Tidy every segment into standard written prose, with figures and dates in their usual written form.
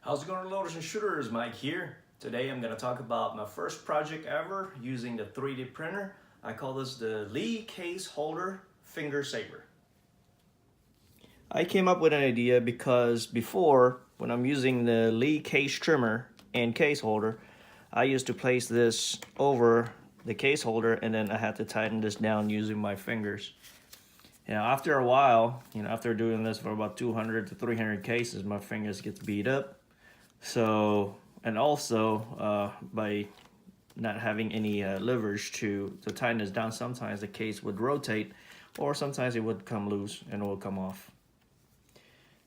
How's it going, loaders and shooters? Mike here. Today I'm going to talk about my first project ever using the 3D printer. I call this the Lee Case Holder Finger Saver. I came up with an idea because before, when I'm using the Lee case trimmer and case holder, I used to place this over the case holder and then I had to tighten this down using my fingers. After a while, after doing this for about 200 to 300 cases, my fingers get beat up. So, and also by not having any leverage to tighten this down, sometimes the case would rotate or sometimes it would come loose and it will come off.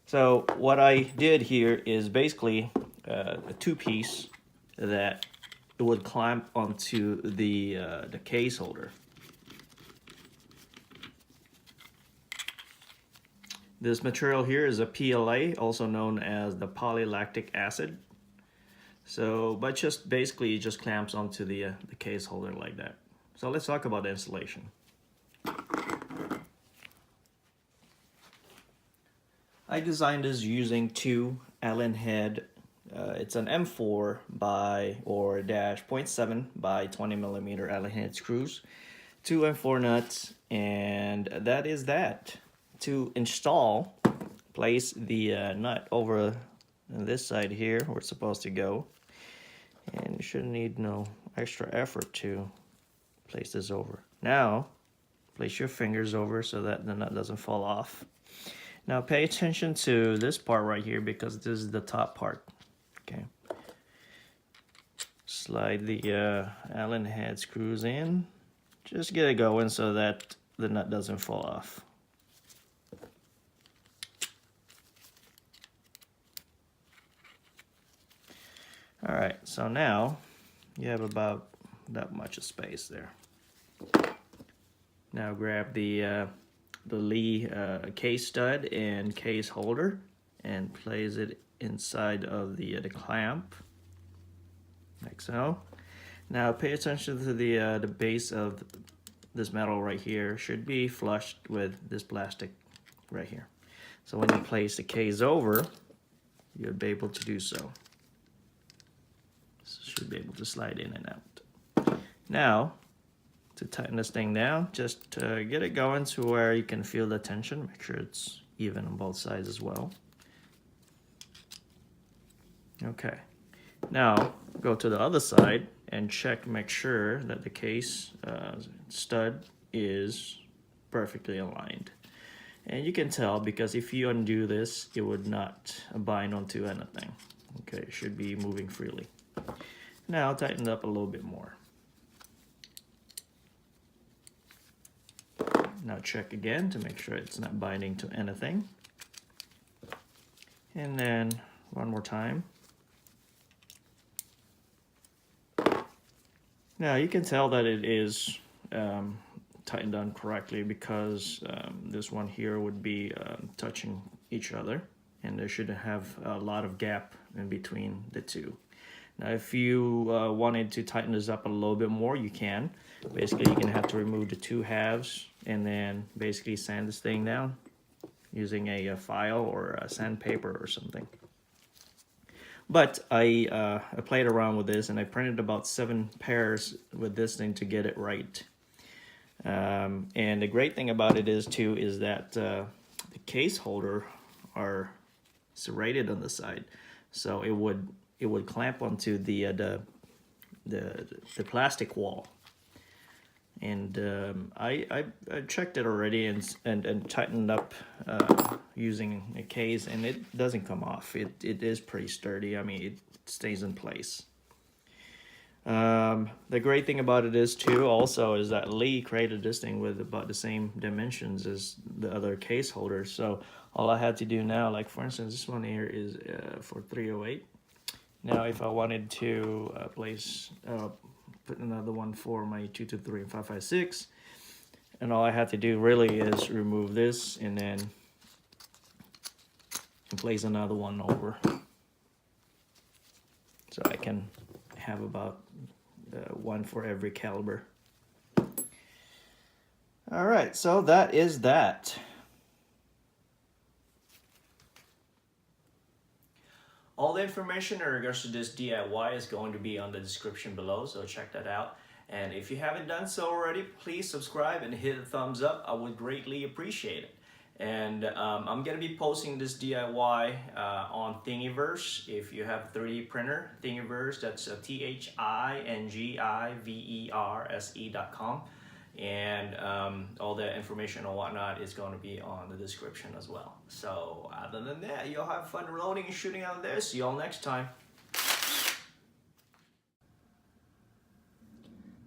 So what I did here is basically a two-piece that it would clamp onto the case holder. This material here is a PLA, also known as the polylactic acid. So, but just basically it just clamps onto the case holder like that. So let's talk about the installation. I designed this using two Allen head. It's an M4 by or dash 0.7 by 20 millimeter Allen head screws, two M4 nuts, and that is that. To install, place the nut over on this side here where it's supposed to go, and you shouldn't need no extra effort to place this over. Now place your fingers over so that the nut doesn't fall off. Now pay attention to this part right here because this is the top part. Okay, slide the Allen head screws in, just get it going so that the nut doesn't fall off. All right, so now you have about that much of space there. Now grab the Lee case stud and case holder and place it inside of the clamp, like so. Now pay attention to the base of this metal right here. Should be flushed with this plastic right here. So when you place the case over, you'll be able to do so. Should be able to slide in and out. Now, to tighten this thing down, just get it going to where you can feel the tension. Make sure it's even on both sides as well. Okay. Now, go to the other side and check, make sure that the case stud is perfectly aligned. And you can tell because if you undo this, it would not bind onto anything. Okay, it should be moving freely. Now tighten it up a little bit more. Now check again to make sure it's not binding to anything. And then one more time. Now you can tell that it is tightened down correctly because this one here would be touching each other, and there shouldn't have a lot of gap in between the two. Now if you wanted to tighten this up a little bit more, you can. Basically you're gonna have to remove the two halves and then basically sand this thing down using a file or a sandpaper or something. But I played around with this and I printed about 7 pairs with this thing to get it right. And the great thing about it is that the case holder are serrated on the side, so it would clamp onto the plastic wall. And I checked it already and tightened up using a case, and it doesn't come off. It is pretty sturdy. I mean, it stays in place. The great thing about it is that Lee created this thing with about the same dimensions as the other case holders. So all I had to do now, like for instance, this one here is for 308. Now if I wanted to put another one for my 223 and 556, and all I have to do really is remove this and then place another one over. So I can have about one for every caliber. All right, so that is that. All the information in regards to this DIY is going to be on the description below, so check that out. And if you haven't done so already, please subscribe and hit a thumbs up. I would greatly appreciate it. And I'm gonna be posting this DIY on Thingiverse. If you have a 3D printer, Thingiverse, that's THINGIVERSE.com. And all the information and whatnot is going to be on the description as well. So other than that, you'll have fun reloading and shooting out there. See y'all next time.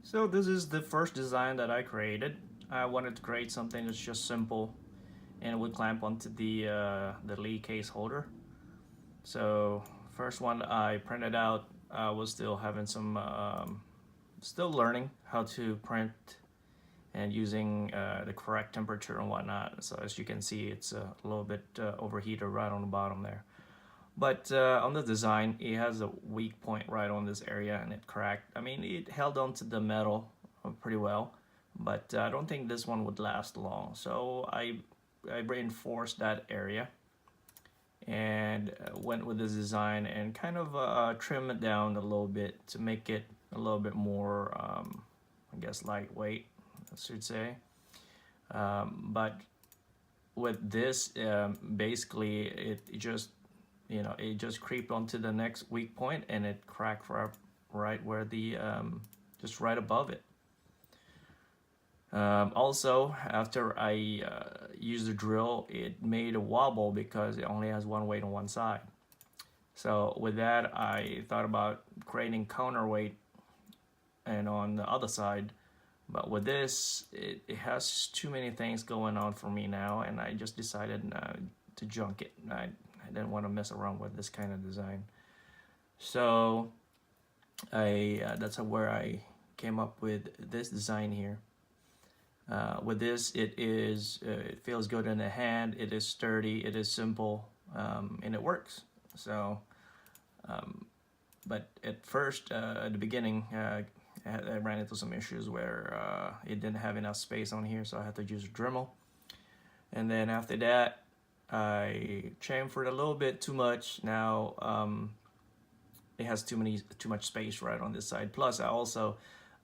So this is the first design that I created. I wanted to create something that's just simple and would clamp onto the Lee case holder. So first one I printed out, I was still having some, still learning how to print and using the correct temperature and whatnot. So as you can see, it's a little bit overheated right on the bottom there. But on the design, it has a weak point right on this area and it cracked. I mean, it held on to the metal pretty well, but I don't think this one would last long. So I reinforced that area and went with this design and kind of trim it down a little bit to make it a little bit more, I guess, lightweight, I should say. But with this, basically, it just, you know, it just creeped onto the next weak point and it cracked right where the, just right above it. Also, after I used the drill, it made a wobble because it only has one weight on one side. So with that, I thought about creating counterweight and on the other side. But with this, it has too many things going on for me now, and I just decided to junk it. I didn't want to mess around with this kind of design. So that's where I came up with this design here. With this, it feels good in the hand, it is sturdy, it is simple, and it works. So, but at first, at the beginning, I ran into some issues where it didn't have enough space on here, so I had to use a Dremel. And then after that, I chamfered a little bit too much. Now it has too much space right on this side. Plus, I also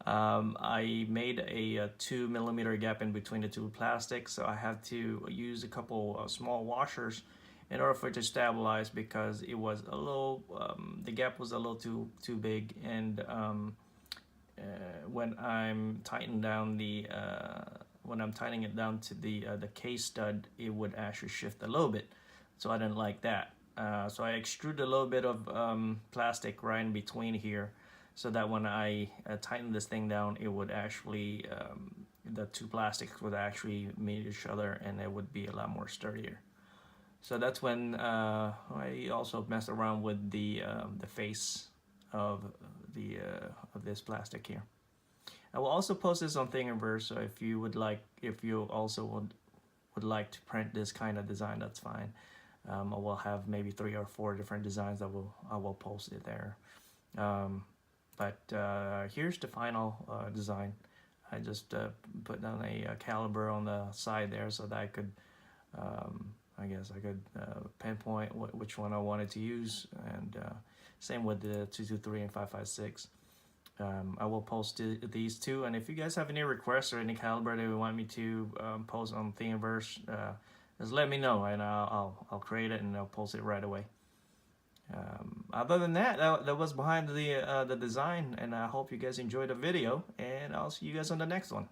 I made a 2mm gap in between the two plastics, so I had to use a couple of small washers in order for it to stabilize because it was a little, the gap was a little too big, and when I'm tightening down when I'm tightening it down to the case stud, it would actually shift a little bit, so I didn't like that. So I extruded a little bit of plastic right in between here, so that when I tighten this thing down, it would actually, the two plastics would actually meet each other and it would be a lot more sturdier. So that's when I also messed around with the face of this plastic here. I will also post this on Thingiverse, so if you also would like to print this kind of design, that's fine. I will have maybe 3 or 4 different designs that I will post it there. But here's the final design. I just put down a caliber on the side there so that I could, I guess I could pinpoint which one I wanted to use, and same with the 223 and 556. I will post these two, and if you guys have any requests or any caliber that you want me to post on Thingiverse, just let me know, and I'll create it and I'll post it right away. Other than that, that was behind the design, and I hope you guys enjoyed the video, and I'll see you guys on the next one.